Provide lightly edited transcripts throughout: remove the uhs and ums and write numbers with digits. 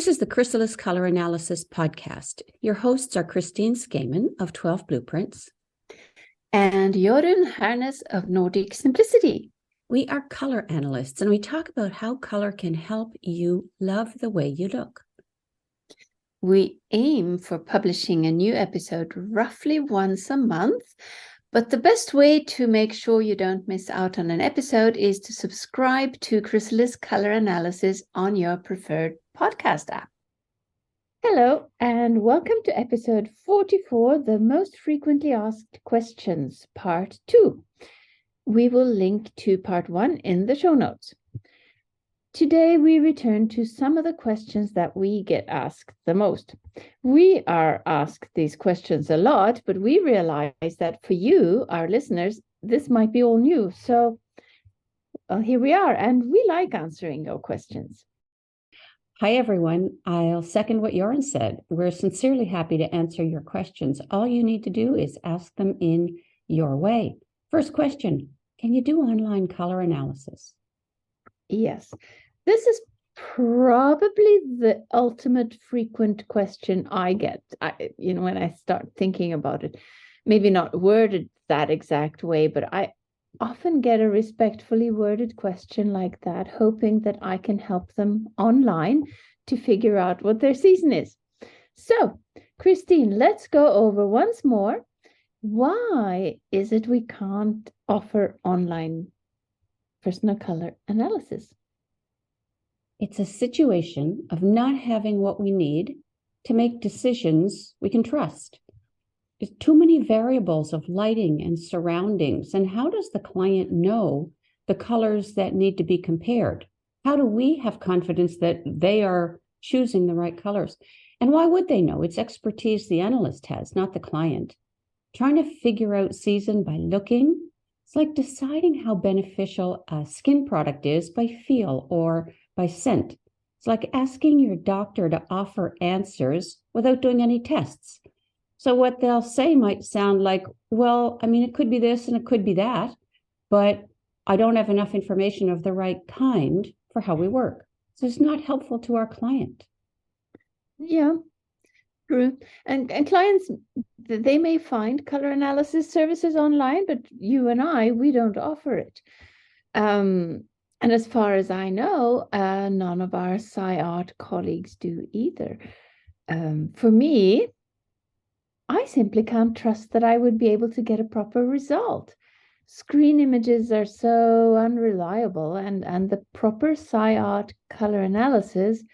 This is the Chrysalis Colour Analysis Podcast. Your hosts are Christine Skaman of 12 Blueprints and Jorun Harness of Nordic Simplicity. We are color analysts, and we talk about how color can help you love the way you look. We aim for publishing a new episode roughly once a month, but the best way to make sure you don't miss out on an episode is to subscribe to Chrysalis Colour Analysis on your preferred podcast app. Hello, and welcome to episode 44, the most frequently asked questions, part 2. We will link to part 1 in the show notes. Today, we return to some of the questions that we get asked the most. We are asked these questions a lot, but we realize that for you, our listeners, this might be all new. So here we are, and we like answering your questions. Hi, everyone. I'll second what Jorun said. We're sincerely happy to answer your questions. All you need to do is ask them in your way. First question, can you do online color analysis? Yes, this is probably the ultimate frequent question I get, when I start thinking about it. Maybe not worded that exact way, but I often get a respectfully worded question like that, hoping that I can help them online to figure out what their season is. So, Christine, let's go over once more. Why is it we can't offer online personal color analysis? It's a situation of not having what we need to make decisions we can trust. There's too many variables of lighting and surroundings. And how does the client know the colors that need to be compared? How do we have confidence that they are choosing the right colors? And why would they know? It's expertise the analyst has, not the client. Trying to figure out season by looking, it's like deciding how beneficial a skin product is by feel or by scent. It's like asking your doctor to offer answers without doing any tests. So what they'll say might sound like, well, it could be this and it could be that, but I don't have enough information of the right kind for how we work. So it's not helpful to our client. Yeah, true. And clients, they may find color analysis services online, but you and I, we don't offer it. And as far as I know, none of our SciArt colleagues do either. For me, I simply can't trust that I would be able to get a proper result. Screen images are so unreliable, and the proper SciArt color analysis,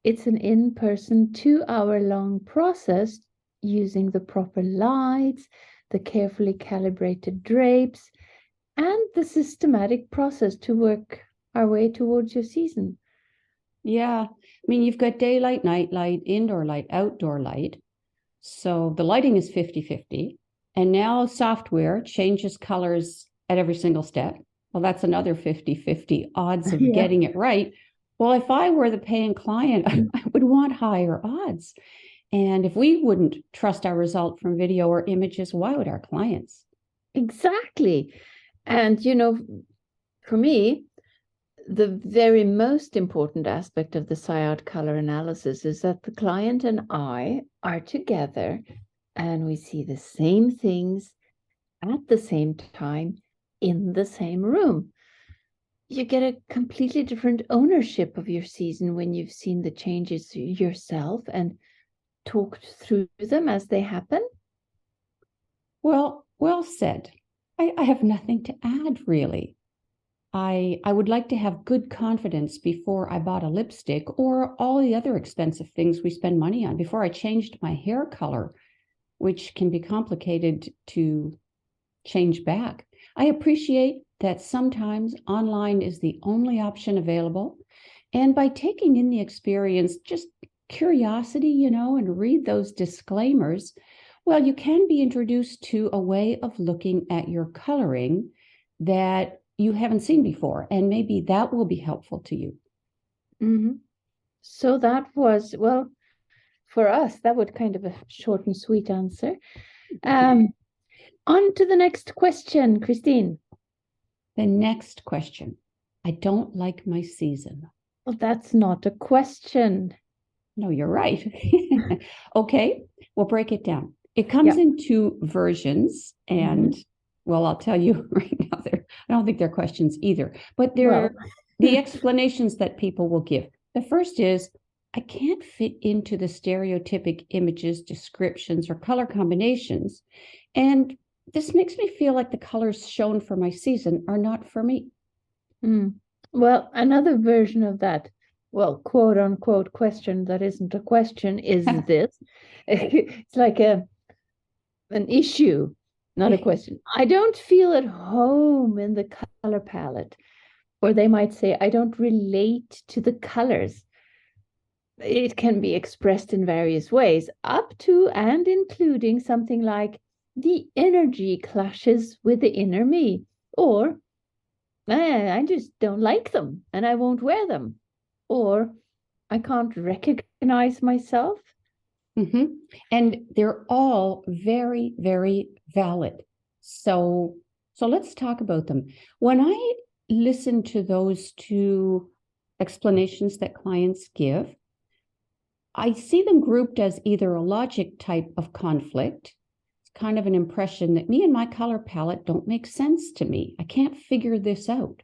it's an in-person 2-hour-long process using the proper lights, the carefully calibrated drapes, and the systematic process to work our way towards your season. Yeah, you've got daylight, night light, indoor light, outdoor light. So the lighting is 50-50. And now software changes colors at every single step. Well, that's another 50-50 odds of getting it right. Well, if I were the paying client, I would want higher odds. And if we wouldn't trust our result from video or images, why would our clients? Exactly. And, for me, the very most important aspect of the SciArt color analysis is that the client and I are together and we see the same things at the same time in the same room. You get a completely different ownership of your season when you've seen the changes yourself and talked through them as they happen. Well said. I have nothing to add, really. I would like to have good confidence before I bought a lipstick or all the other expensive things we spend money on, before I changed my hair color, which can be complicated to change back. I appreciate that sometimes online is the only option available. And by taking in the experience, just curiosity, and read those disclaimers, well, you can be introduced to a way of looking at your coloring that you haven't seen before, and maybe that will be helpful to you. Mm-hmm. So that was, well, for us, that would kind of a short and sweet answer. On to the next question, Christine. The next question. I don't like my season. Well, that's not a question. No, you're right. Okay, we'll break it down. It comes Yeah. in two versions, and Mhm. well, I'll tell you right now, I don't think they're questions either, but they're Well, the explanations that people will give. The first is, I can't fit into the stereotypic images, descriptions, or color combinations, and this makes me feel like the colors shown for my season are not for me. mm. Well, another version of that, well, quote unquote question that isn't a question is this. It's like an issue, not a question. I don't feel at home in the color palette. Or they might say, I don't relate to the colors. It can be expressed in various ways, up to and including something like the energy clashes with the inner me, or I just don't like them and I won't wear them, or I can't recognize myself. Mm-hmm. And they're all very, very valid. So let's talk about them. When I listen to those two explanations that clients give, I see them grouped as either a logic type of conflict. It's kind of an impression that me and my color palette don't make sense to me. I can't figure this out.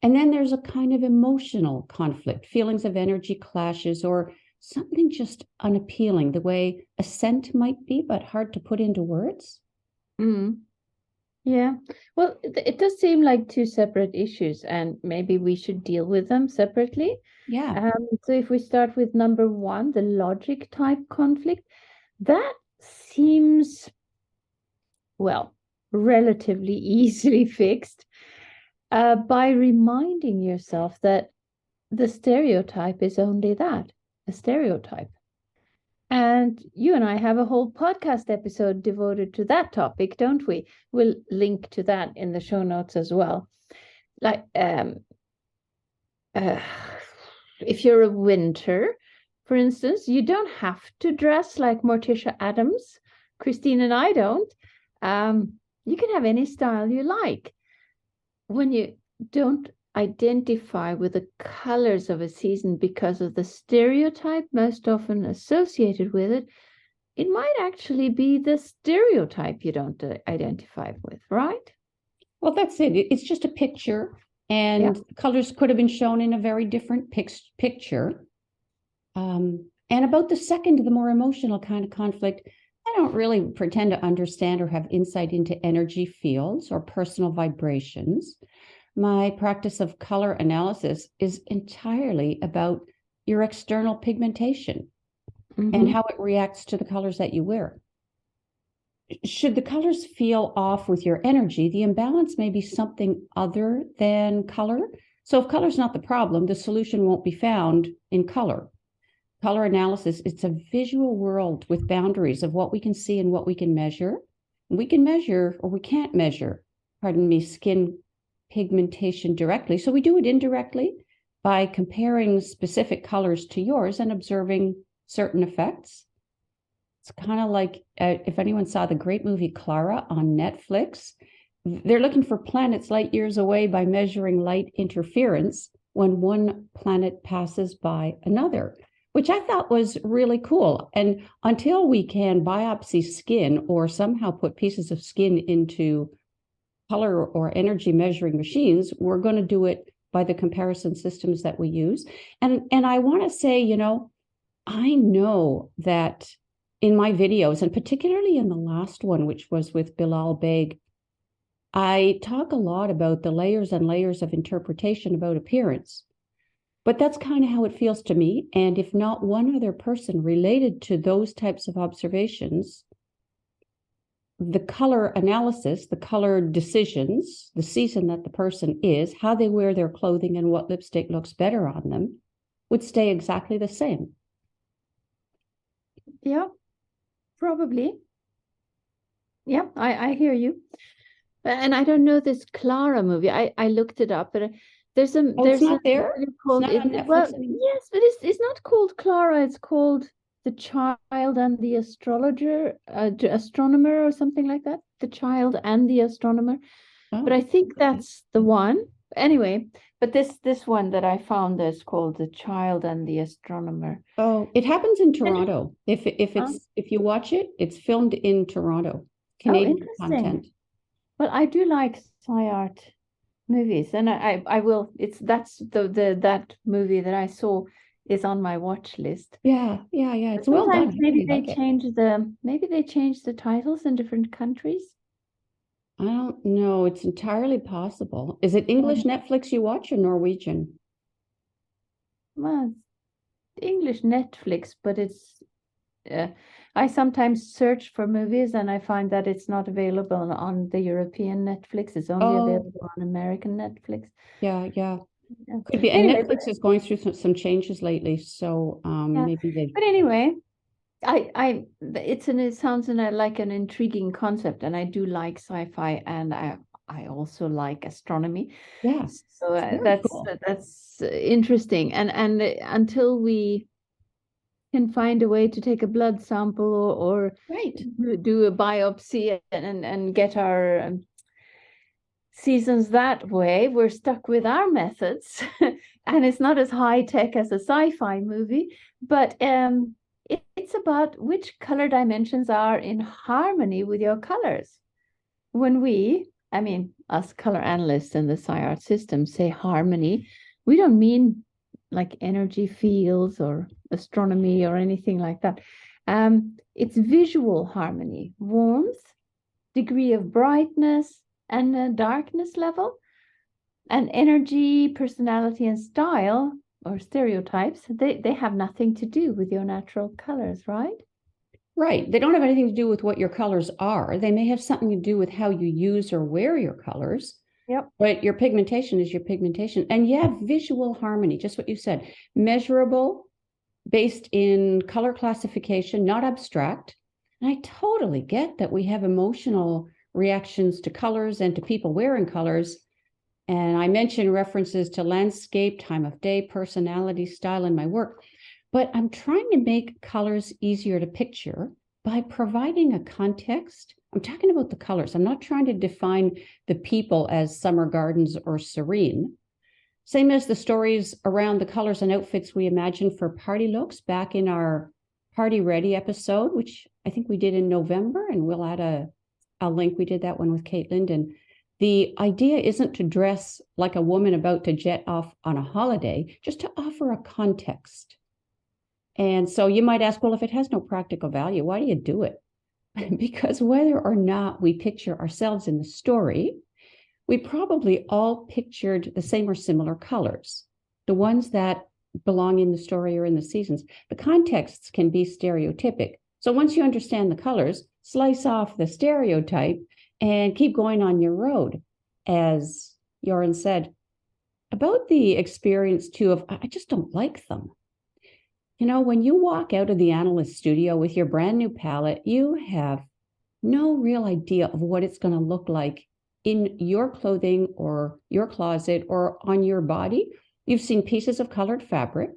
And then there's a kind of emotional conflict, feelings of energy clashes, or something just unappealing, the way a scent might be, but hard to put into words. Mm. Yeah. Well, it does seem like two separate issues, and maybe we should deal with them separately. Yeah. So if we start with number one, the logic type conflict, that seems, well, relatively easily fixed by reminding yourself that the stereotype is only that, a stereotype. And you and I have a whole podcast episode devoted to that topic, don't we? We'll link to that in the show notes as well. Like, uh, if you're a winter, for instance, you don't have to dress like Morticia Adams. Christine and I don't. You can have any style you like. When you don't identify with the colors of a season because of the stereotype most often associated with it, it might actually be the stereotype you don't identify with, right? Well, that's it. It's just a picture, Yeah. and colors could have been shown in a very different picture. And about the second, the more emotional kind of conflict, I don't really pretend to understand or have insight into energy fields or personal vibrations. My practice of color analysis is entirely about your external pigmentation and Mm-hmm. how it reacts to the colors that you wear. Should the colors feel off with your energy, the imbalance may be something other than color. So if color is not the problem, the solution won't be found in color. Color analysis, it's a visual world with boundaries of what we can see and what we can measure. We can measure, or we can't measure, pardon me, skin pigmentation directly. So we do it indirectly by comparing specific colors to yours and observing certain effects. It's kind of like if anyone saw the great movie Clara on Netflix, they're looking for planets light years away by measuring light interference when one planet passes by another, which I thought was really cool. And until we can biopsy skin or somehow put pieces of skin into color or energy measuring machines, we're going to do it by the comparison systems that we use. And I want to say, I know that in my videos, and particularly in the last one, which was with Bilal Beg, I talk a lot about the layers and layers of interpretation about appearance. But that's kind of how it feels to me. And if not one other person related to those types of observations, the color analysis, the color decisions, the season that the person is, how they wear their clothing, and what lipstick looks better on them would stay exactly the same. Yeah, probably. Yeah, I hear you. And I don't know this Clara movie. I looked it up, but Oh, it's there's a not there? movie It's called not it. on Well, Netflix anymore? yes, but it's not called Clara. It's called The Child and the Astrologer, Astronomer, or something like that. The Child and the Astronomer. But Oh, I think okay. that's the one. Anyway, but this one that I found is called The Child and the Astronomer. Oh, it happens in And, Toronto. uh, If you watch it, it's filmed in Toronto. oh, Canadian interesting. content. Well, I do like sci art movies, and I will. That's the that movie that I saw is on my watch list. Yeah, yeah, yeah. But It's well done. sometimes I really like it. maybe they change the titles in different countries. I don't know. It's entirely possible. Is it English Netflix you watch or Norwegian? Well, it's English Netflix, but it's I sometimes search for movies and I find that it's not available on the European Netflix. It's only Oh, available on American Netflix. yeah, yeah. Yeah. Could be. And Anyway, but Netflix is going through some changes lately. So yeah. maybe they, But anyway, it sounds like an intriguing concept, and I do like sci-fi, and I also like astronomy. yeah, So it's very cool. that's interesting. And until we can find a way to take a blood sample or Right. do a biopsy and get our seasons that way, we're stuck with our methods. And it's not as high tech as a sci-fi movie, but it's about which color dimensions are in harmony with your colors. When I mean, us color analysts in the SciArt system say harmony, we don't mean like energy fields or astronomy or anything like that. It's visual harmony, warmth, degree of brightness, and darkness level, and energy, personality, and style or stereotypes. They have nothing to do with your natural colors, right? Right. They don't have anything to do with what your colors are. They may have something to do with how you use or wear your colors. Yep. But your pigmentation is your pigmentation. And yeah, visual harmony, just what you said, measurable, based in color classification, not abstract. And I totally get that we have emotional reactions to colors and to people wearing colors. And I mentioned references to landscape, time of day, personality, style in my work. But I'm trying to make colors easier to picture by providing a context. I'm talking about the colors. I'm not trying to define the people as summer gardens or serene. Same as the stories around the colors and outfits we imagine for party looks back in our Party Ready episode, which I think we did in November, and we'll add a link. We did that one with Caitlin. And the idea isn't to dress like a woman about to jet off on a holiday, just to offer a context. And so you might ask, well, if it has no practical value, why do you do it? Because whether or not we picture ourselves in the story, we probably all pictured the same or similar colors, the ones that belong in the story or in the seasons. The contexts can be stereotypic. So once you understand the colors, slice off the stereotype and keep going on your road. As Joran said, about the experience too of, I just don't like them. You know, when you walk out of the analyst studio with your brand new palette, you have no real idea of what it's going to look like in your clothing or your closet or on your body. You've seen pieces of colored fabric.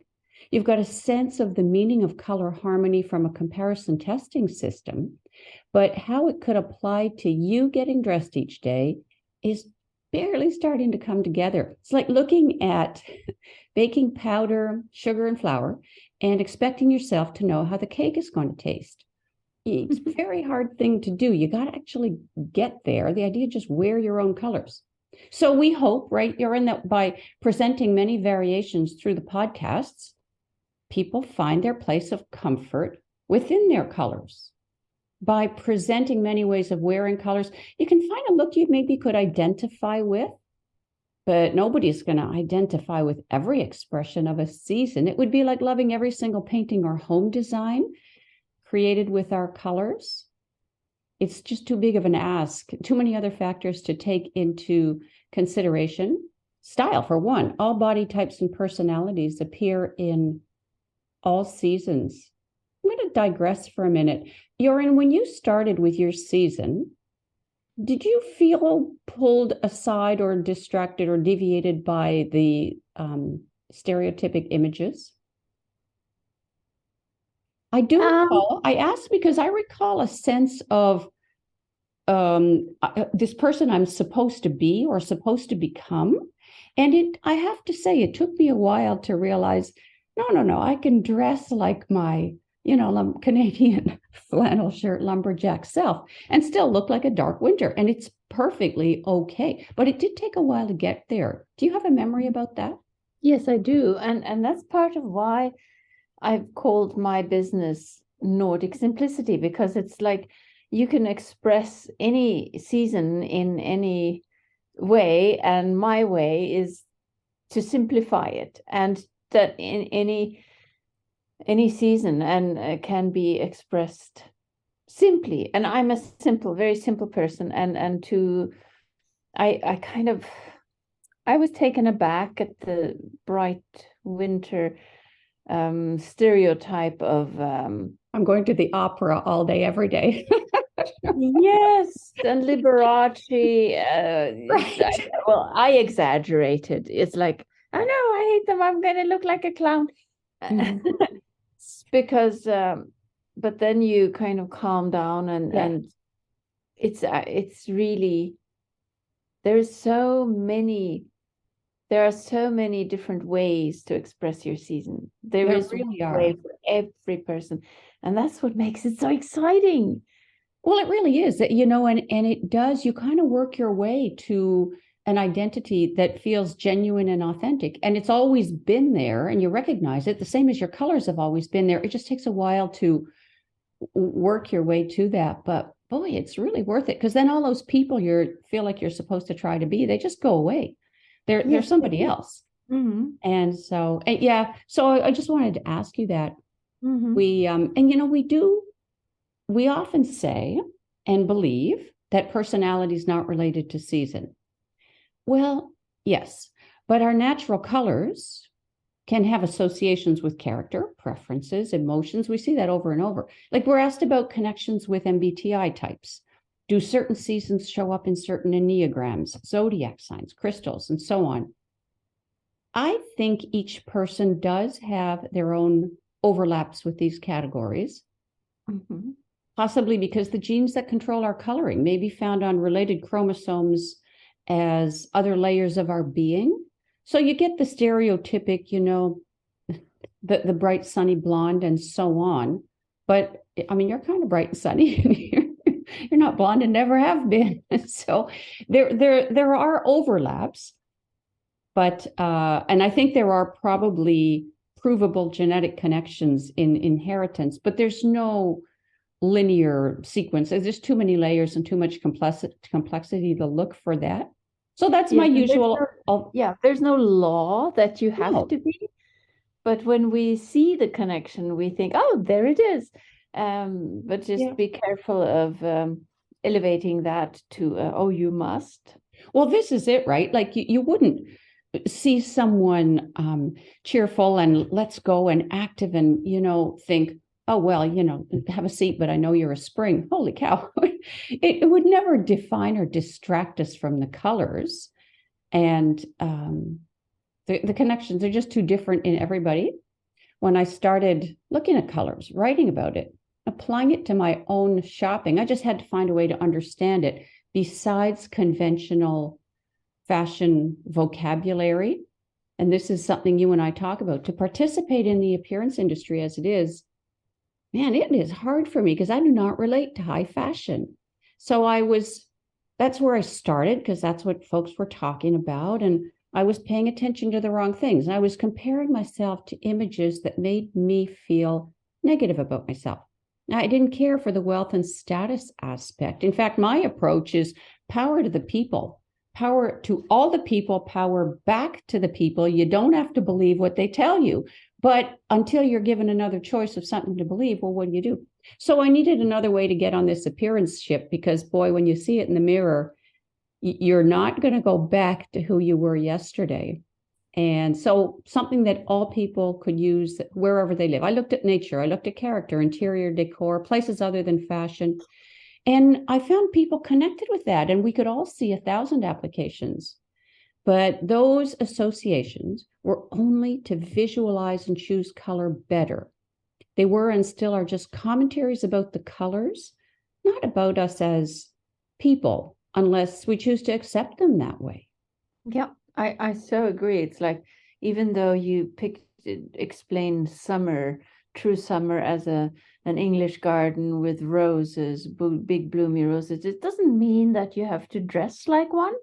You've got a sense of the meaning of color harmony from a comparison testing system, but how it could apply to you getting dressed each day is barely starting to come together. It's like looking at baking powder, sugar, and flour and expecting yourself to know how the cake is going to taste. It's a very hard thing to do. You got to actually get there. The idea, just wear your own colors. So we hope, right, Joran, that by presenting many variations through the podcasts, people find their place of comfort within their colors. By presenting many ways of wearing colors, you can find a look you maybe could identify with, but nobody's going to identify with every expression of a season. It would be like loving every single painting or home design created with our colors. It's just too big of an ask. Too many other factors to take into consideration. Style, for one, all body types and personalities appear in all seasons. I'm going to digress for a minute. Joran, when you started with your season, did you feel pulled aside or distracted or deviated by the stereotypic images? I do recall, I asked because I recall a sense of this person I'm supposed to be or supposed to become. And I have to say, it took me a while to realize, no, I can dress like my, Canadian flannel shirt lumberjack self and still look like a dark winter. And it's perfectly okay. But it did take a while to get there. Do you have a memory about that? Yes, I do. And that's part of why I've called my business Nordic Simplicity, because it's like you can express any season in any way, and my way is to simplify it, and that in any season and can be expressed simply. And I'm a very simple person, and to I kind of I was taken aback at the bright winter stereotype of I'm going to the opera all day, every day. yes, and Liberace. Right. I exaggerated. It's like, I know, I hate them. I'm going to look like a clown. Mhm. Because, but then you kind of calm down, and it's really, there are so many different ways to express your season. There is really one are. way for every person, and that's what makes it so exciting. Well, it really is, and it does, you kind of work your way to an identity that feels genuine and authentic. And it's always been there and you recognize it, the same as your colors have always been there. It just takes a while to work your way to that. But boy, it's really worth it, because then all those people you feel like you're supposed to try to be, they just go away. They're somebody else. Mm-hmm. And so, so I just wanted to ask you that. Mm-hmm. We often say and believe that personality is not related to season. Well, yes, but our natural colors can have associations with character, preferences, emotions. We see that over and over. Like, we're asked about connections with MBTI types. Do certain seasons show up in certain enneagrams, zodiac signs, crystals, and so on? I think each person does have their own overlaps with these categories. Mm-hmm. Possibly because the genes that control our coloring may be found on related chromosomes as other layers of our being. So you get the stereotypic, the bright, sunny blonde and so on. But I mean, you're kind of bright and sunny. You're not blonde and never have been. So there are overlaps, but and I think there are probably provable genetic connections in inheritance, but there's no linear sequence. There's just too many layers and too much complexity to look for that. So that's my usual. There's no law that you have No. to be, but when we see the connection, we think, oh, there it is. But just be careful of elevating that to, oh, you must. Well, this is it, right? Like you wouldn't see someone cheerful and let's go and active and, think, oh, well, have a seat, but I know you're a spring. Holy cow. It would never define or distract us from the colors. And the connections are just too different in everybody. When I started looking at colors, writing about it, applying it to my own shopping, I just had to find a way to understand it besides conventional fashion vocabulary. And this is something you and I talk about. To participate in the appearance industry as it is, man, it is hard for me because I do not relate to high fashion. So that's where I started, because that's what folks were talking about. And I was paying attention to the wrong things. And I was comparing myself to images that made me feel negative about myself. I didn't care for the wealth and status aspect. In fact, my approach is power to the people. Power to all the people, power back to the people. You don't have to believe what they tell you. But until you're given another choice of something to believe, well, what do? So I needed another way to get on this appearance ship, because, boy, when you see it in the mirror, you're not going to go back to who you were yesterday. And so something that all people could use wherever they live. I looked at nature, I looked at character, interior decor, places other than fashion. And I found people connected with that. And we could all see 1,000 applications. But those associations were only to visualize and choose color better. They were and still are just commentaries about the colors, not about us as people, unless we choose to accept them that way. Yeah, I so agree. It's like, even though you explain summer, true summer, as an English garden with roses, big bloomy roses, it doesn't mean that you have to dress like one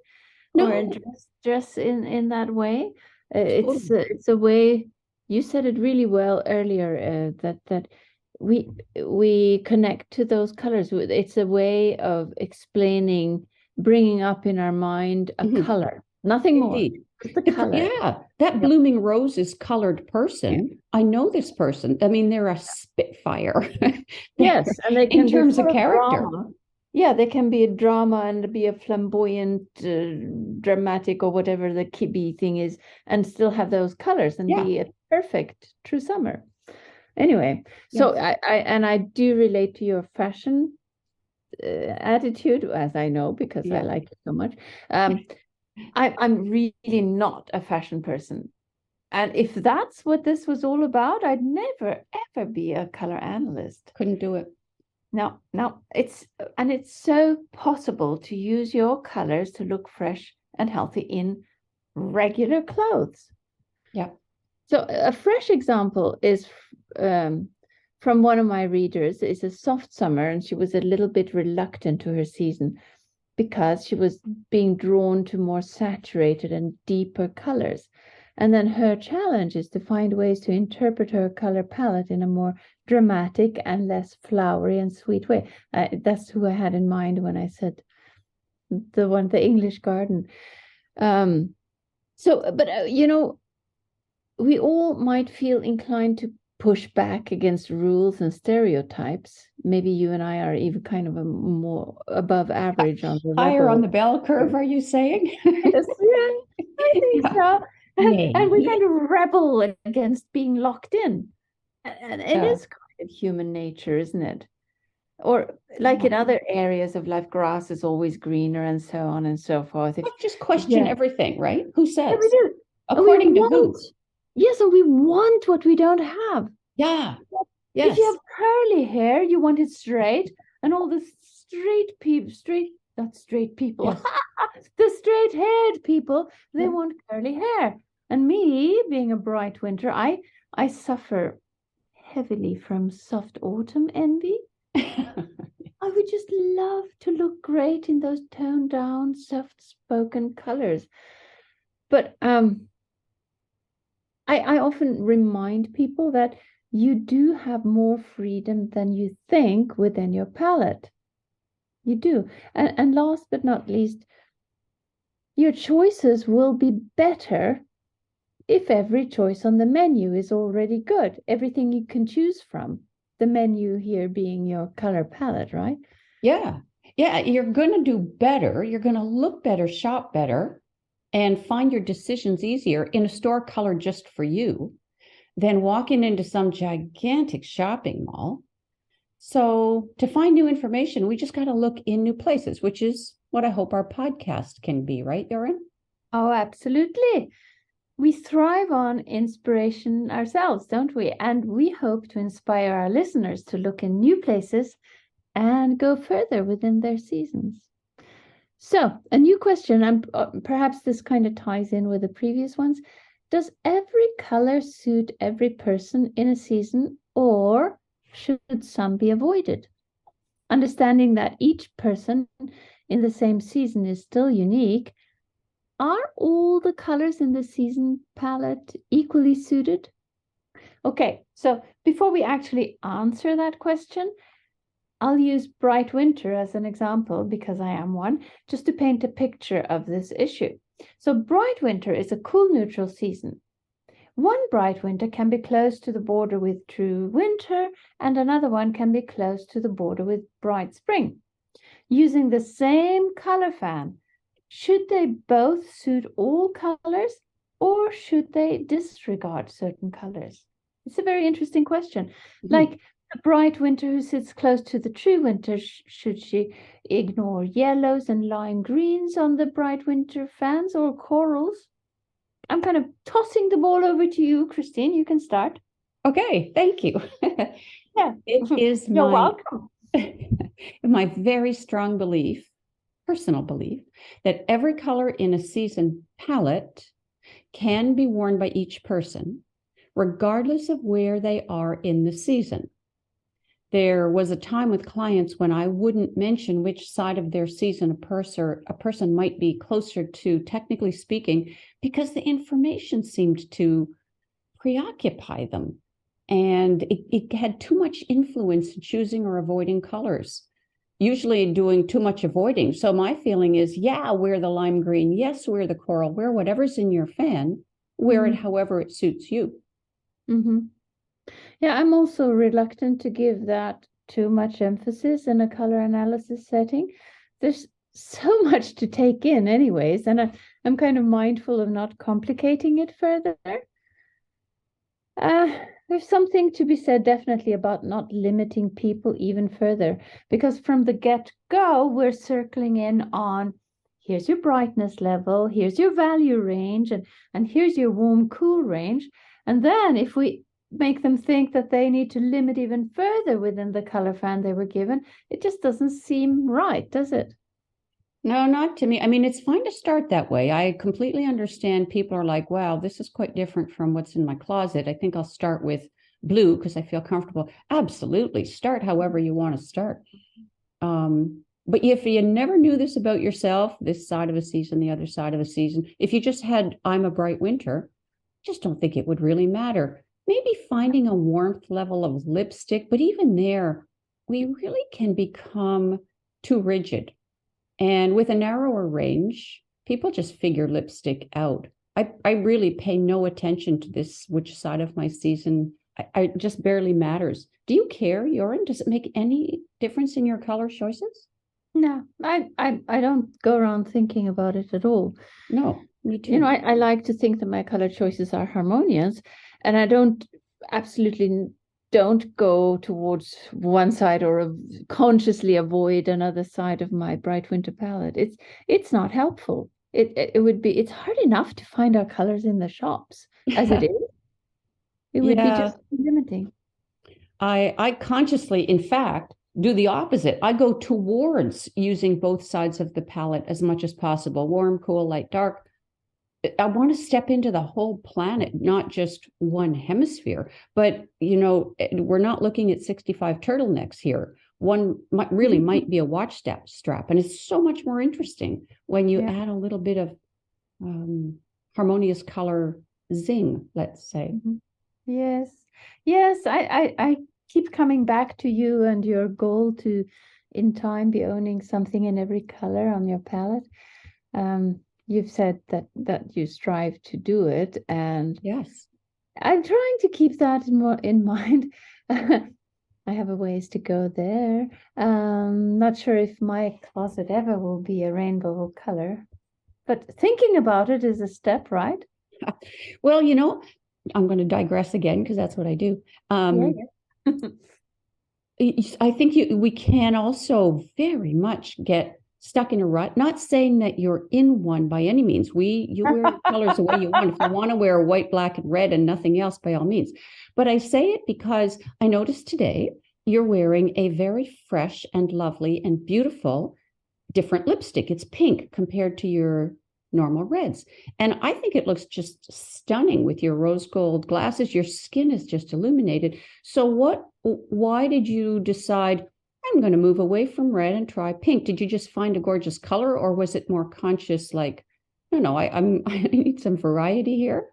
or No, dress in that way. It's totally. it's a way. You said it really well earlier, that we we connect to those colors. It's a way of explaining, bringing up in our mind a Mhm. color, nothing more, Indeed. just the color. Yeah, that Yep. blooming rose is colored Yeah. person. I know this person. I mean, they're a spitfire. They're, Yes, and they in can be terms of full of character. drama. Yeah, they can be a drama and be a flamboyant, dramatic, or whatever the key thing is, and still have those colors and Yeah. be a perfect true summer. Anyway, so Yes. I do relate to your fashion attitude, as I know because I Yeah. like it so much. Um, I'm really not a fashion person. And if that's what this was all about, I'd never ever be a color analyst. Couldn't do it. No, it's so possible to use your colors to look fresh and healthy in regular clothes. Yeah. So a fresh example is um, from one of my readers. It's a soft summer, and she was a little bit reluctant to her season because she was being drawn to more saturated and deeper colors. And then her challenge is to find ways to interpret her color palette in a more dramatic and less flowery and sweet way. That's who I had in mind when I said the English garden. Um, but we all might feel inclined to push back against rules and stereotypes. Maybe you and I are even kind of a more above average on the Higher on rebel. the bell curve, are you saying? Yes, yeah, I think Yeah. so. And we Maybe. kind of rebel against being locked in. And it Yeah. is kind of human nature, isn't it? Or like Yeah. in other areas of life, grass is always greener and so on and so forth. Let's just question Yeah, everything, right? Who yeah, we says? do. And we According to want, who? yes, and we want what we don't have. Yeah. If you Yes. have curly hair, you want it straight, and all the not straight people, Yes. the straight-haired people, they Yeah. want curly hair. And me, being a bright winter, I suffer heavily from soft autumn envy. I would just love to look great in those toned down, soft-spoken colors. But I often remind people that you do have more freedom than you think within your palette. You do. And last but not least, your choices will be better if every choice on the menu is already good. Everything you can choose from. The menu here being your color palette, right? Yeah. Yeah. You're going to do better. You're going to look better, shop better, and find your decisions easier in a store colored just for you than walking into some gigantic shopping mall. So, to find new information, we just got to look in new places, which is what I hope our podcast can be, right, Erin? Oh, absolutely. We thrive on inspiration ourselves, don't we? And we hope to inspire our listeners to look in new places and go further within their seasons. So, a new question, and perhaps this kind of ties in with the previous ones. Does every color suit every person in a season, or should some be avoided? Understanding that each person in the same season is still unique, are all the colors in the season palette equally suited? Okay, so before we actually answer that question, I'll use bright winter as an example because I am one, just to paint a picture of this issue. So bright winter is a cool neutral season. One bright winter can be close to the border with true winter, and another one can be close to the border with bright spring. Using the same color fan, should they both suit all colors, or should they disregard certain colors? It's a very interesting question. Like the bright winter who sits close to the true winter, should she ignore yellows and lime greens on the bright winter fans, or corals? I'm kind of tossing the ball over to you, Christine. You can start. Okay, thank you. Yeah, It is you're welcome. my very strong belief personal belief, that every color in a season palette can be worn by each person, regardless of where they are in the season. There was a time with clients when I wouldn't mention which side of their season a person might be closer to, technically speaking, because the information seemed to preoccupy them. And it had too much influence in choosing or avoiding colors, usually doing too much avoiding. So my feeling is, yeah, wear the lime green. Yes, wear the coral. Wear whatever's in your fan. Wear it however it suits you. Mm-hmm. Yeah, I'm also reluctant to give that too much emphasis in a color analysis setting. There's so much to take in anyways, and I'm kind of mindful of not complicating it further. There's something to be said definitely about not limiting people even further, because from the get-go, we're circling in on here's your brightness level, here's your value range, and here's your warm-cool range. And then if we make them think that they need to limit even further within the color fan they were given, it just doesn't seem right, does it? No, not to me. I mean, it's fine to start that way. I completely understand people are like, wow, this is quite different from what's in my closet. I think I'll start with blue because I feel comfortable. Absolutely. Start however you want to start. But if you never knew this about yourself, this side of a season, the other side of a season, if you just had, I'm a bright winter, I just don't think it would really matter. Maybe finding a warmth level of lipstick, but even there, we really can become too rigid. And with a narrower range, people just figure lipstick out. I really pay no attention to this, which side of my season. I just barely matters. Do you care, Yoren? Does it make any difference in your color choices? No, I don't go around thinking about it at all. No, me too. You know, I like to think that my color choices are harmonious, and I absolutely don't go towards one side or consciously avoid another side of my bright winter palette. It's not helpful. It's hard enough to find our colors in the shops as it is. It would be just limiting. I consciously, in fact, do the opposite. I go towards using both sides of the palette as much as possible, warm, cool, light, dark. I want to step into the whole planet, not just one hemisphere. But, you know, we're not looking at 65 turtlenecks here. One might be a watch strap. And it's so much more interesting when you add a little bit of harmonious color zing, let's say. Yes. Yes, I keep coming back to you and your goal to, in time, be owning something in every color on your palette. You've said that you strive to do it, and yes, I'm trying to keep that in mind. I have a ways to go there. Not sure if my closet ever will be a rainbow color, but thinking about it is a step, right? Well, you know, I'm going to digress again because that's what I do. I think we can also very much get stuck in a rut. Not saying that you're in one by any means. You wear your colors the way you want. If you want to wear white, black, and red and nothing else, by all means. But I say it because I noticed today you're wearing a very fresh and lovely and beautiful different lipstick. It's pink compared to your normal reds. And I think it looks just stunning with your rose gold glasses. Your skin is just illuminated. So why did you decide, I'm going to move away from red and try pink? Did you just find a gorgeous color, or was it more conscious, like, no, I need some variety here?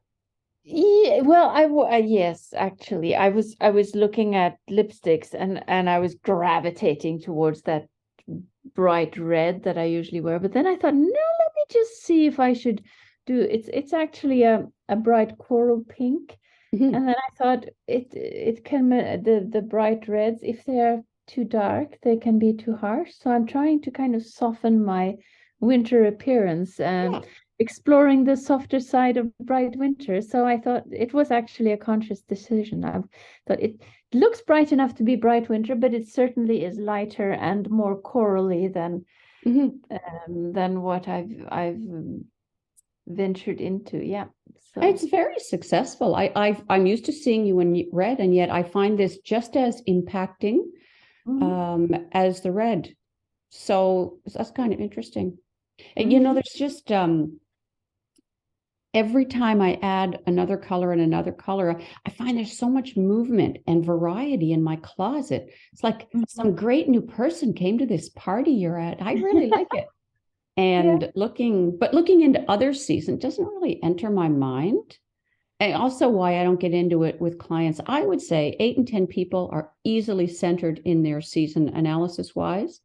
Yeah, well, yes, actually, I was looking at lipsticks and I was gravitating towards that bright red that I usually wear. But then I thought, no, let me just see if I should do it's actually a bright coral pink. And then I thought it can the bright reds, if they're too dark, they can be too harsh. So I'm trying to kind of soften my winter appearance and exploring the softer side of bright winter. So I thought it was actually a conscious decision. I thought it looks bright enough to be bright winter, but it certainly is lighter and more corally than what I've ventured into. Yeah. So it's very successful. I'm used to seeing you in red, and yet I find this just as impacting as the red. So that's kind of interesting. And, you know, there's just every time I add another color and another color, I find there's so much movement and variety in my closet. It's like some great new person came to this party you're at. I really like it. And looking into other seasons doesn't really enter my mind. And also why I don't get into it with clients. I would say 8 and 10 people are easily centered in their season analysis wise.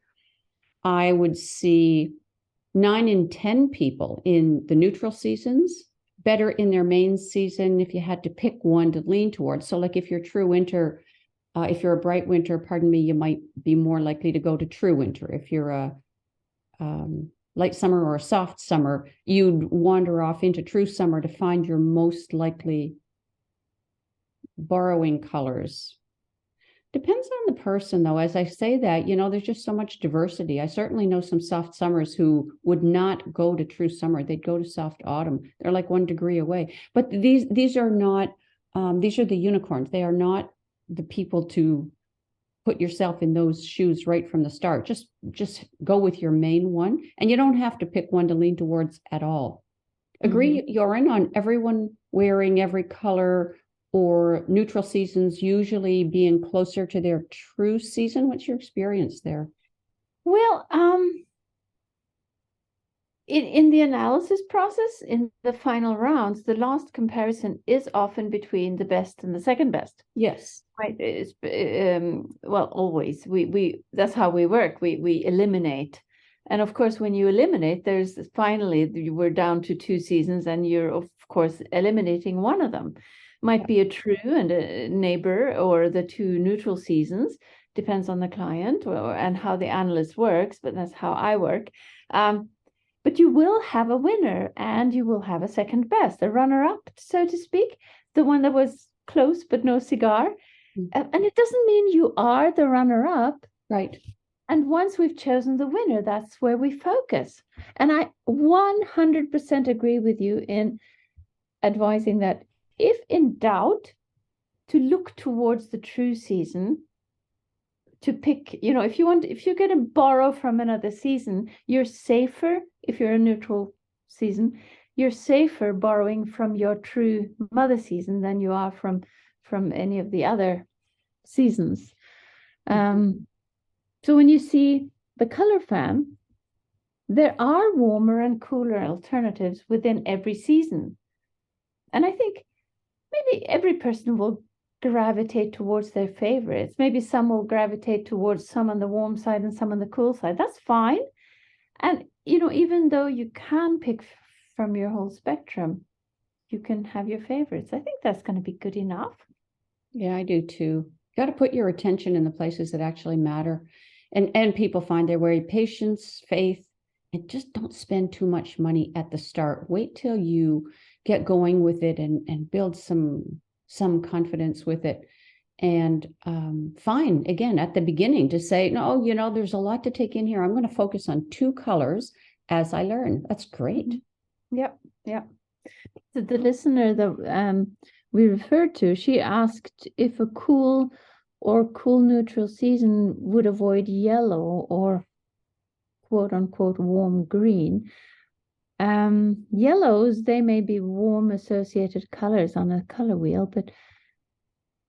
I would see 9 and 10 people in the neutral seasons, better in their main season if you had to pick one to lean towards. So like if you're true winter, if you're a bright winter, pardon me, you might be more likely to go to true winter. If you're a light summer or a soft summer, you'd wander off into true summer to find your most likely borrowing colors. Depends on the person, though. As I say that, you know, there's just so much diversity. I certainly know some soft summers who would not go to true summer. They'd go to soft autumn. They're like 1 degree away. But these are not, these are the unicorns. They are not the people to put yourself in those shoes right from the start. Just go with your main one. And you don't have to pick one to lean towards at all. Agree, you're in on everyone wearing every color or neutral seasons usually being closer to their true season. What's your experience there? Well, in the analysis process, in the final rounds, the last comparison is often between the best and the second best. Yes. Right. Well, always. We that's how we work. We eliminate. And of course, when you eliminate, there's finally, we're down to 2 seasons, and you're, of course, eliminating one of them. Might be a true and a neighbor, or the 2 neutral seasons, depends on the client and how the analyst works, but that's how I work. But you will have a winner, and you will have a second best, a runner-up, so to speak, the one that was close but no cigar. And it doesn't mean you are the runner-up. Right. And once we've chosen the winner, that's where we focus. And I 100% agree with you in advising that if in doubt, to look towards the true season, to pick, you know, if you're going to borrow from another season, you're safer. If you're a neutral season, you're safer borrowing from your true mother season than you are from any of the other seasons. So when you see the color fan, there are warmer and cooler alternatives within every season. And I think maybe every person will gravitate towards their favorites. Maybe some will gravitate towards some on the warm side and some on the cool side. That's fine. And, you know, even though you can pick from your whole spectrum, you can have your favorites. I think that's going to be good enough. Yeah, I do too. You got to put your attention in the places that actually matter. And people find their way. Patience, faith, and just don't spend too much money at the start. Wait till you get going with it and build some confidence with it. And fine, again, at the beginning to say, no, you know, there's a lot to take in here. I'm going to focus on 2 colors as I learn. That's great. Yep. The listener that we referred to, she asked if a cool or cool neutral season would avoid yellow or quote unquote warm green. Yellows, they may be warm associated colors on a color wheel, but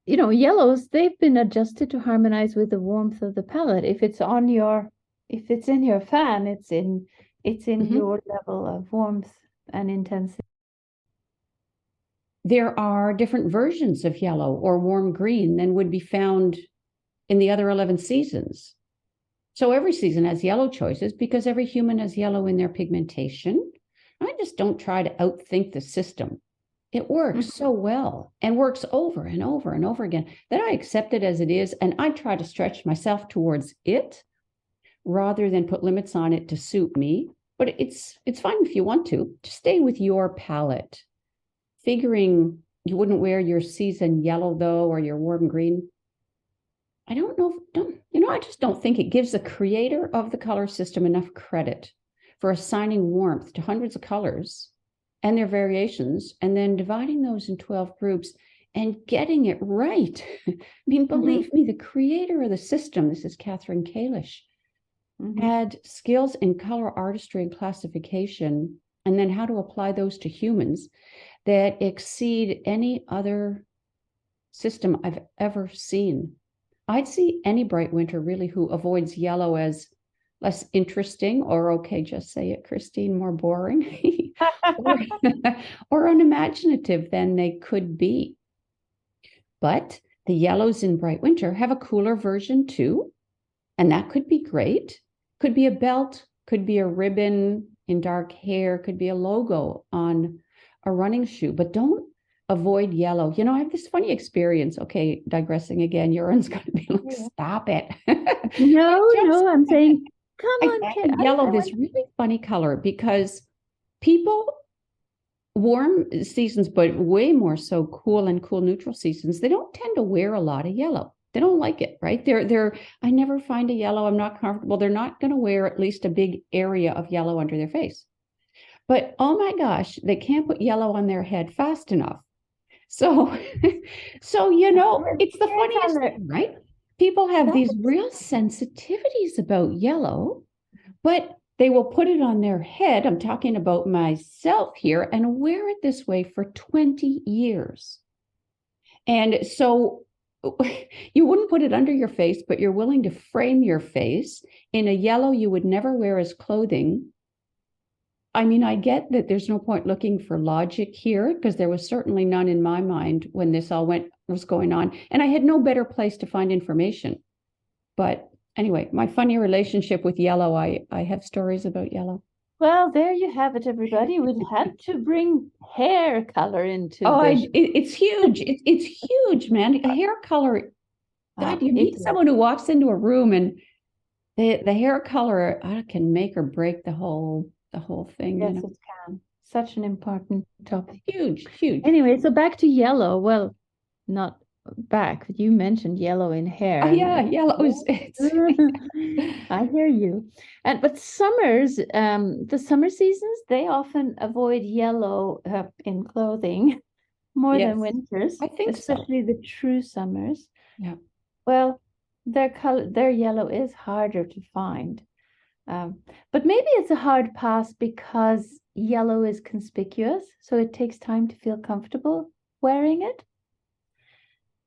you know, yellows, they've been adjusted to harmonize with the warmth of the palette. If it's in your fan, it's in your level of warmth and intensity. There are different versions of yellow or warm green than would be found in the other 11 seasons. So every season has yellow choices because every human has yellow in their pigmentation. I just don't try to outthink the system. It works so well and works over and over and over again that I accept it as it is. And I try to stretch myself towards it rather than put limits on it to suit me. But it's fine if you want to. Just stay with your palette. Figuring you wouldn't wear your season yellow, though, or your warm green. I don't know. I just don't think it gives the creator of the color system enough credit for assigning warmth to hundreds of colors and their variations, and then dividing those in 12 groups and getting it right. I mean, believe me, the creator of the system, this is Catherine Kalish, had skills in color artistry and classification, and then how to apply those to humans that exceed any other system I've ever seen. I'd see any bright winter really who avoids yellow as less interesting, or okay, just say it, Christine, more boring, or unimaginative than they could be. But the yellows in bright winter have a cooler version too, and that could be great. Could be a belt, could be a ribbon in dark hair, could be a logo on a running shoe, but don't avoid yellow. You know, I have this funny experience. Okay, digressing again, Euron's going to be like, stop it. No, I'm saying, come on, kid. Yellow, this really funny color, because people, warm seasons, but way more so cool and cool neutral seasons, they don't tend to wear a lot of yellow. They don't like it, right? I never find a yellow. I'm not comfortable. They're not going to wear at least a big area of yellow under their face. But oh my gosh, they can't put yellow on their head fast enough. So, you know, it's the funniest thing, right? People have these real sensitivities about yellow, but they will put it on their head. I'm talking about myself here, and wear it this way for 20 years. And so you wouldn't put it under your face, but you're willing to frame your face in a yellow you would never wear as clothing. I mean, I get that there's no point looking for logic here, because there was certainly none in my mind when this all was going on. And I had no better place to find information. But anyway, my funny relationship with yellow, I have stories about yellow. Well, there you have it, everybody. We had to bring hair color into it's huge. It's huge, man. Hair color. God, you need someone who walks into a room and the hair color can make or break the whole thing. Yes, it can. Such an important topic. Huge. Anyway, so back to yellow. Well, not back. You mentioned yellow in hair. Oh, yeah, yellow is. I hear you. But summers, the summer seasons, they often avoid yellow in clothing more than winters. I think especially the true summers. Yeah. Well, their yellow is harder to find. But maybe it's a hard pass because yellow is conspicuous, so it takes time to feel comfortable wearing it.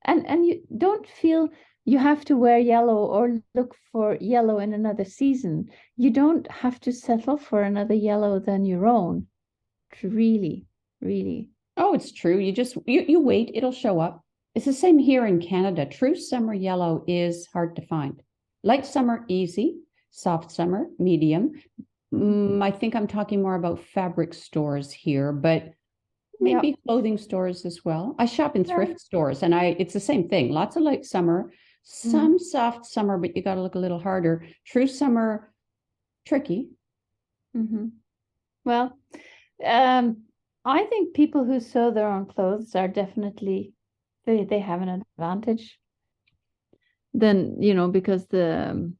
And you don't feel you have to wear yellow or look for yellow in another season. You don't have to settle for another yellow than your own. Really. Oh, it's true. You wait, it'll show up. It's the same here in Canada. True summer yellow is hard to find. Light summer, easy. Soft summer, medium. I think I'm talking more about fabric stores here, but maybe clothing stores as well. I shop in thrift stores, and it's the same thing. Lots of light summer, some soft summer, but you got to look a little harder. True summer, tricky. Well, I think people who sew their own clothes are definitely, they have an advantage. Then, because the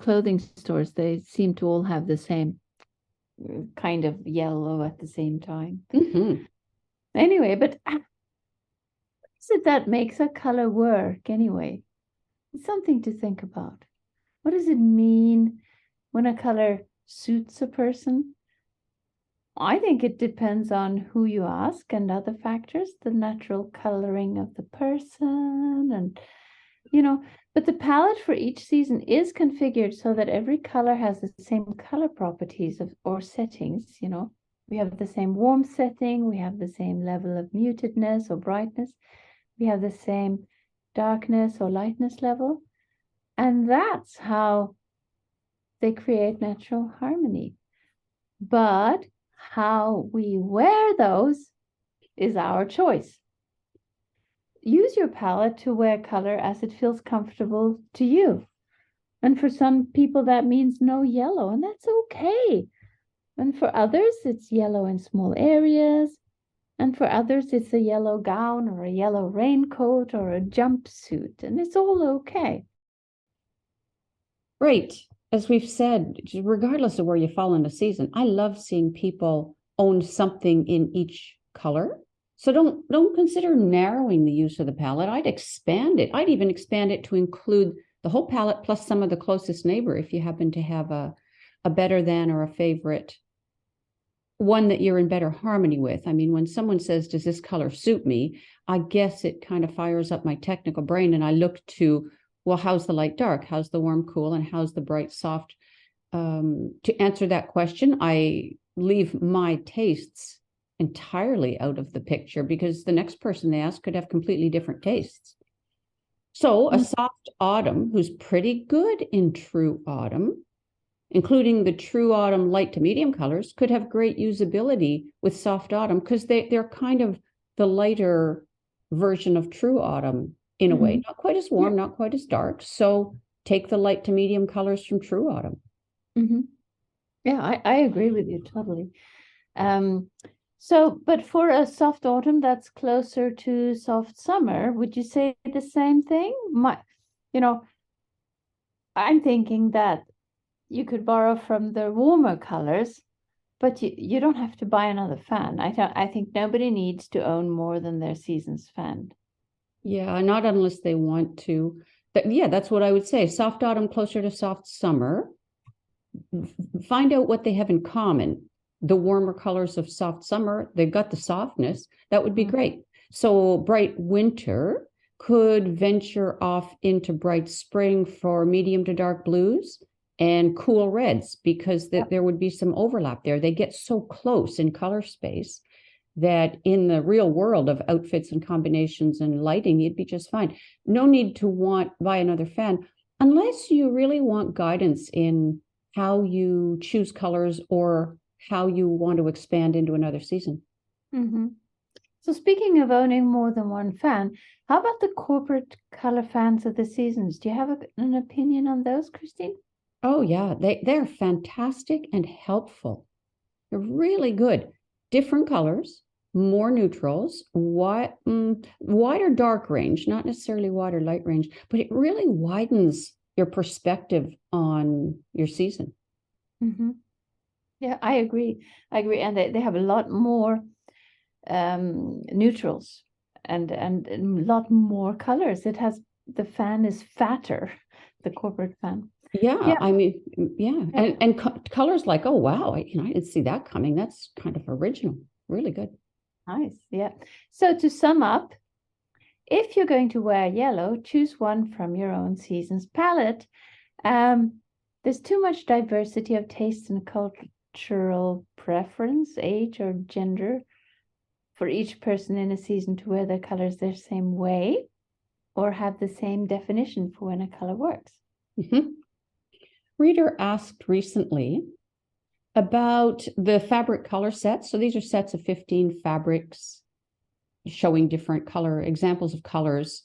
clothing stores, they seem to all have the same kind of yellow at the same time. Anyway, but what is it that makes a color work anyway? It's something to think about. What does it mean when a color suits a person? I think it depends on who you ask and other factors, the natural coloring of the person, and but the palette for each season is configured so that every color has the same color properties or settings. We have the same warm setting, we have the same level of mutedness or brightness, we have the same darkness or lightness level, and that's how they create natural harmony. But how we wear those is our choice. Use your palette to wear color as it feels comfortable to you. And for some people, that means no yellow, and that's okay. And for others, it's yellow in small areas. And for others, it's a yellow gown or a yellow raincoat or a jumpsuit, and it's all okay. Right. As we've said, regardless of where you fall in the season, I love seeing people own something in each color. So don't consider narrowing the use of the palette. I'd expand it. I'd even expand it to include the whole palette plus some of the closest neighbor if you happen to have a better than or a favorite, one that you're in better harmony with. I mean, when someone says, does this color suit me? I guess it kind of fires up my technical brain and I look to, well, how's the light dark? How's the warm cool? And how's the bright soft? To answer that question, I leave my tastes entirely out of the picture because the next person they ask could have completely different tastes. So a soft autumn who's pretty good in true autumn, including the true autumn light to medium colors, could have great usability with soft autumn because they're kind of the lighter version of true autumn in a way, not quite as warm, not quite as dark. So take the light to medium colors from true autumn. Yeah, I agree with you totally. So, but for a soft autumn that's closer to soft summer, would you say the same thing? I'm thinking that you could borrow from the warmer colors, but you don't have to buy another fan. I think nobody needs to own more than their season's fan. Yeah, not unless they want to. Yeah, that's what I would say. Soft autumn closer to soft summer. Find out what they have in common. The warmer colors of soft summer, they've got the softness. That would be great. So bright winter could venture off into bright spring for medium to dark blues and cool reds because there would be some overlap there. They get so close in color space that in the real world of outfits and combinations and lighting, you'd be just fine. No need to buy another fan unless you really want guidance in how you choose colors or how you want to expand into another season. So speaking of owning more than one fan, how about the corporate color fans of the seasons? Do you have an opinion on those, Christine? Oh yeah, they're fantastic and helpful. They're really good. Different colors, more neutrals, wider dark range, not necessarily wider light range, but it really widens your perspective on your season. Yeah, I agree. And they have a lot more neutrals and a lot more colors. The fan is fatter, the corporate fan. Yeah. I mean, yeah. And colors like, oh, wow, I didn't see that coming. That's kind of original. Really good. Nice. Yeah. So to sum up, if you're going to wear yellow, choose one from your own season's palette. There's too much diversity of taste and cultural preference, age or gender for each person in a season to wear their colors the same way or have the same definition for when a color works. Reader asked recently about the fabric color sets. So these are sets of 15 fabrics showing different color examples of colors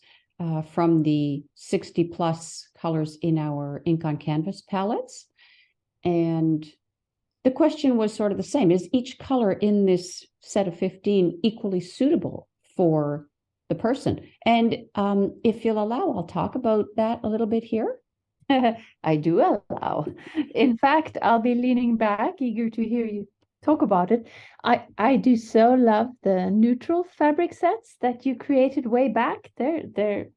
from the 60 plus colors in our ink on canvas palettes. And the question was sort of the same. Is each color in this set of 15 equally suitable for the person? And if you'll allow, I'll talk about that a little bit here. I do allow. In fact, I'll be leaning back, eager to hear you talk about it. I do so love the neutral fabric sets that you created way back. They're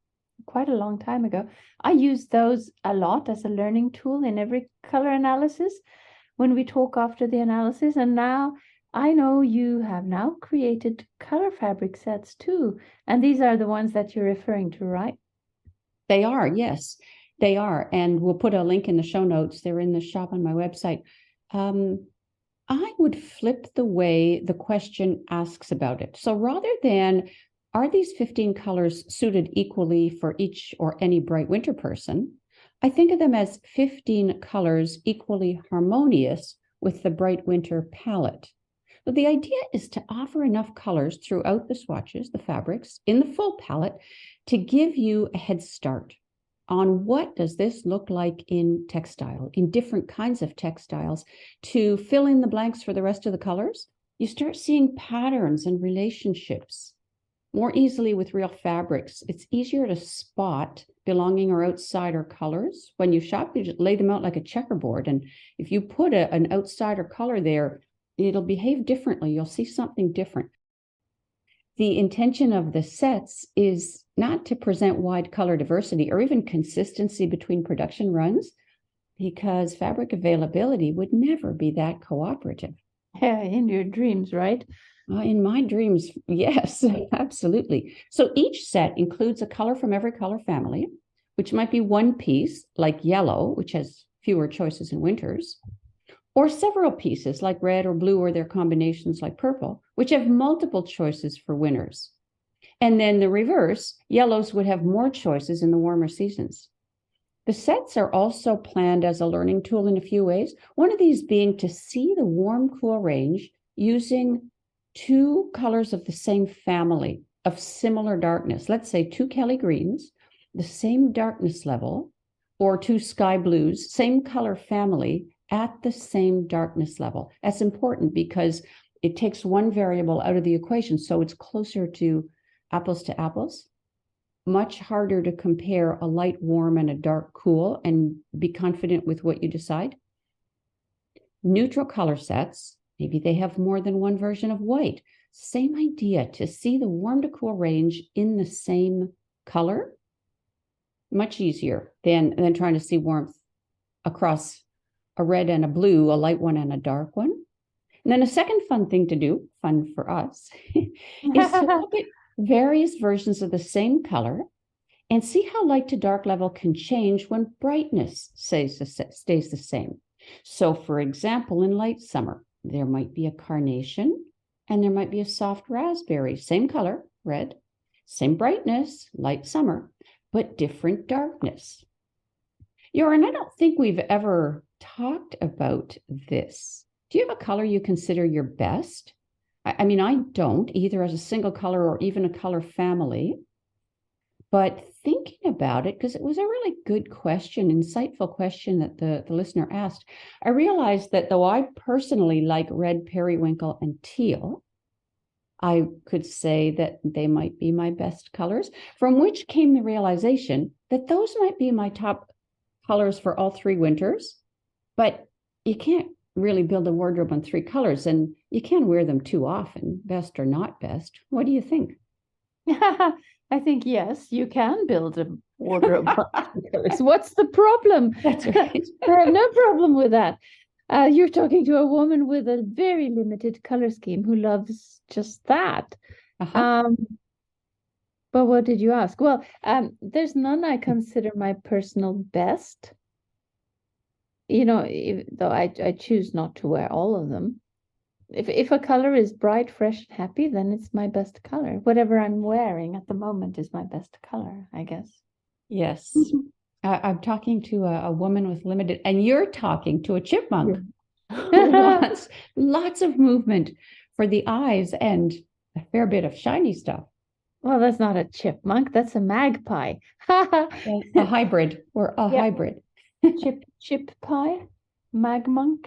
quite a long time ago. I use those a lot as a learning tool in every color analysis when we talk after the analysis. And now I know you have now created color fabric sets too. And these are the ones that you're referring to, right? They are, yes, they are. And we'll put a link in the show notes. They're in the shop on my website. I would flip the way the question asks about it. So rather than, are these 15 colors suited equally for each or any bright winter person? I think of them as 15 colors equally harmonious with the bright winter palette. But the idea is to offer enough colors throughout the swatches, the fabrics, in the full palette to give you a head start on what does this look like in textile, in different kinds of textiles, to fill in the blanks for the rest of the colors. You start seeing patterns and relationships more easily with real fabrics. It's easier to spot belonging or outsider colors. When you shop, you just lay them out like a checkerboard. And if you put an outsider color there, it'll behave differently. You'll see something different. the intention of the sets is not to present wide color diversity or even consistency between production runs, because fabric availability would never be that cooperative. Yeah, in your dreams, right? In my dreams, yes, absolutely. So each set includes a color from every color family, which might be one piece, like yellow, which has fewer choices in winters, or several pieces like red or blue, or their combinations like purple, which have multiple choices for winters. And then the reverse, yellows would have more choices in the warmer seasons. The sets are also planned as a learning tool in a few ways. One of these being to see the warm, cool range using two colors of the same family of similar darkness. Let's say two Kelly greens, the same darkness level, or two sky blues, same color family at the same darkness level. That's important because it takes one variable out of the equation, so it's closer to apples. Much harder to compare a light warm and a dark cool and be confident with what you decide. Neutral color sets, maybe they have more than one version of white. Same idea, to see the warm to cool range in the same color. Much easier than trying to see warmth across a red and a blue, a light one and a dark one. And then a second fun thing to do, fun for us, is to look at various versions of the same color and see how light to dark level can change when brightness stays the same. So for example, in light summer, there might be a carnation and there might be a soft raspberry, same color, red, same brightness, light summer, but different darkness. Joran, I don't think we've ever talked about this. Do you have a color you consider your best? I mean, I don't, either as a single color or even a color family. But thinking about it, because it was a really good question, insightful question that the listener asked, I realized that though I personally like red, periwinkle, and teal, I could say that they might be my best colors, from which came the realization that those might be my top colors for all three winters. But you can't really build a wardrobe on three colors, and you can't wear them too often, best or not best. What do you think? I think, yes, you can build a wardrobe on colors. What's the problem? That's right. I have no problem with that. You're talking to a woman with a very limited color scheme who loves just that. But what did you ask? Well, there's none I consider my personal best. You know, though I choose not to wear all of them. If a color is bright, fresh, and happy, then it's my best color. Whatever I'm wearing at the moment is my best color, I guess. Yes. I'm talking to a woman with limited, and you're talking to a chipmunk who wants lots of movement for the eyes and a fair bit of shiny stuff. Well, that's not a chipmunk. That's a magpie. A hybrid, or a hybrid. Chip pie, magmunk.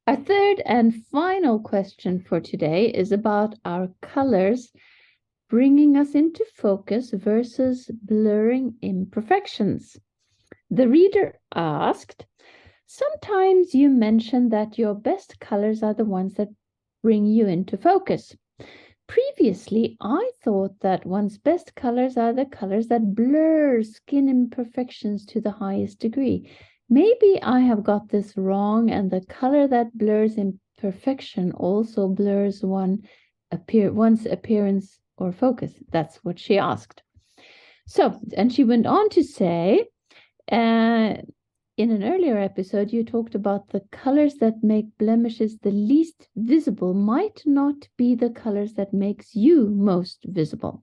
Our third and final question for today is about our colors bringing us into focus versus blurring imperfections. The reader asked, sometimes you mention that your best colors are the ones that bring you into focus. Previously, I thought that one's best colors are the colors that blur skin imperfections to the highest degree. Maybe I have got this wrong, and the color that blurs imperfection also blurs one's appearance or focus. That's what she asked. So, and she went on to say, in an earlier episode, you talked about the colors that make blemishes the least visible might not be the colors that makes you most visible.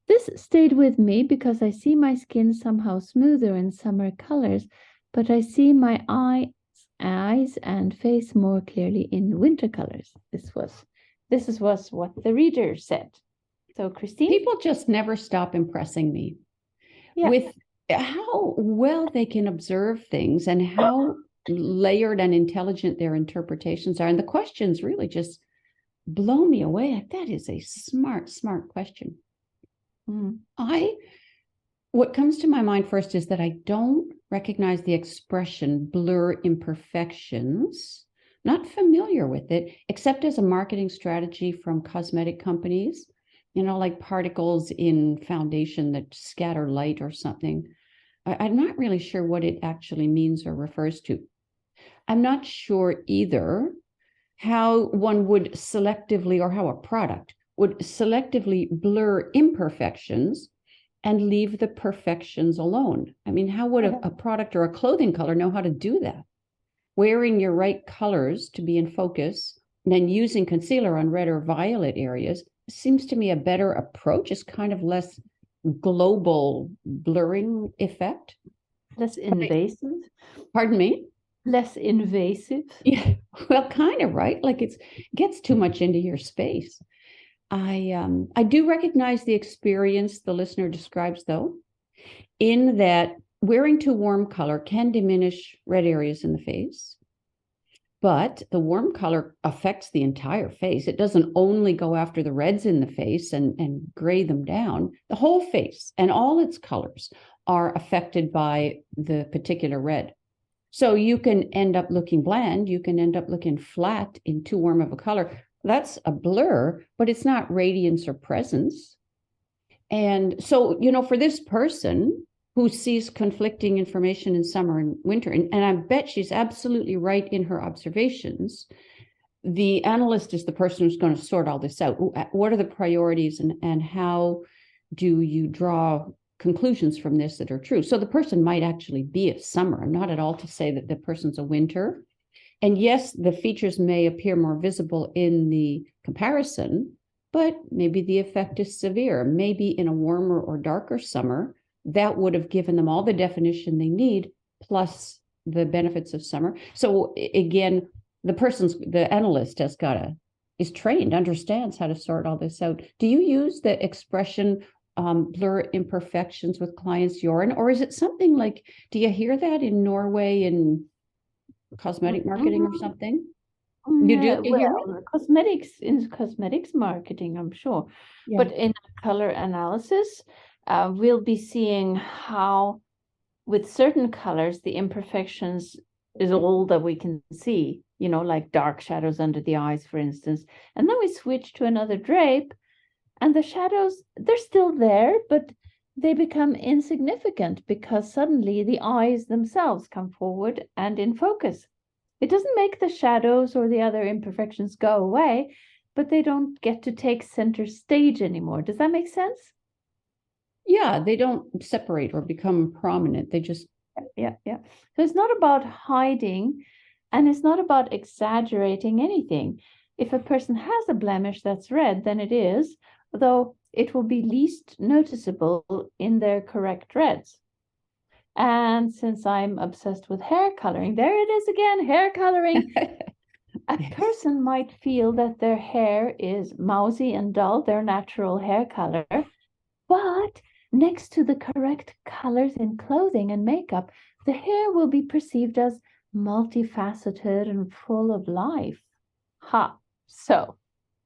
This stayed with me because I see my skin somehow smoother in summer colors, but I see my eyes and face more clearly in winter colors. This was what the reader said. So, Christine? People just never stop impressing me with how well they can observe things and how layered and intelligent their interpretations are. And the questions really just blow me away. That is a smart question. What comes to my mind first is that I don't recognize the expression blur imperfections, Not familiar with it, except as a marketing strategy from cosmetic companies, like particles in foundation that scatter light or something. I'm not really sure what it actually means or refers to. I'm not sure either how one would selectively, or how a product would selectively blur imperfections and leave the perfections alone. I mean, how would a product or a clothing color know how to do that? Wearing your right colors to be in focus, and then using concealer on red or violet areas seems to me a better approach. It's kind of less global blurring effect. Less invasive. Pardon me? Less invasive. Yeah, well, kind of, right? Like it gets too much into your space. I do recognize the experience the listener describes, though, in that wearing too warm color can diminish red areas in the face, but the warm color affects the entire face. It doesn't only go after the reds in the face and gray them down. The whole face and all its colors are affected by the particular red. So you can end up looking bland. You can end up looking flat in too warm of a color. That's a blur, but it's not radiance or presence. And so, for this person who sees conflicting information in summer and winter, and I bet she's absolutely right in her observations, the analyst is the person who's going to sort all this out. What are the priorities and how do you draw conclusions from this that are true? So the person might actually be a summer. I'm not at all to say that the person's a winter. And yes, the features may appear more visible in the comparison, but maybe the effect is severe. Maybe in a warmer or darker summer, that would have given them all the definition they need, plus the benefits of summer. So again, the analyst is trained, understands how to sort all this out. Do you use the expression blur imperfections with clients, Jorunn, or is it something like, do you hear that in Norway in cosmetic marketing or something? You do? You hear it? Cosmetics marketing, I'm sure. Yeah. But in color analysis, we'll be seeing how with certain colors, the imperfections is all that we can see, like dark shadows under the eyes, for instance. And then we switch to another drape, and the shadows, they're still there, but they become insignificant because suddenly the eyes themselves come forward and in focus. It doesn't make the shadows or the other imperfections go away, but they don't get to take center stage anymore. Does that make sense? Yeah, they don't separate or become prominent. They just... Yeah. So it's not about hiding, and it's not about exaggerating anything. If a person has a blemish that's red, then it is, though it will be least noticeable in their correct reds. And since I'm obsessed with hair coloring, there it is again, hair coloring. A person might feel that their hair is mousy and dull, their natural hair color, but next to the correct colors in clothing and makeup, the hair will be perceived as multifaceted and full of life. So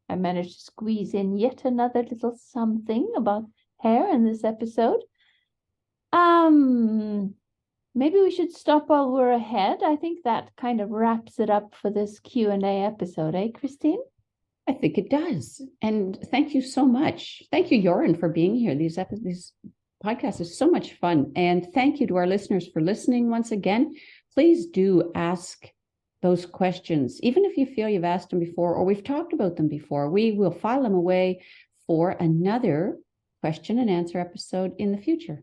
I managed to squeeze in yet another little something about hair in this episode. Maybe we should stop while we're ahead. I think that kind of wraps it up for this Q&A episode, Christine? I think it does. And thank you so much. Thank you, Jorunn, for being here. These podcasts are so much fun. And thank you to our listeners for listening once again. Please do ask those questions, even if you feel you've asked them before or we've talked about them before. We will file them away for another question and answer episode in the future.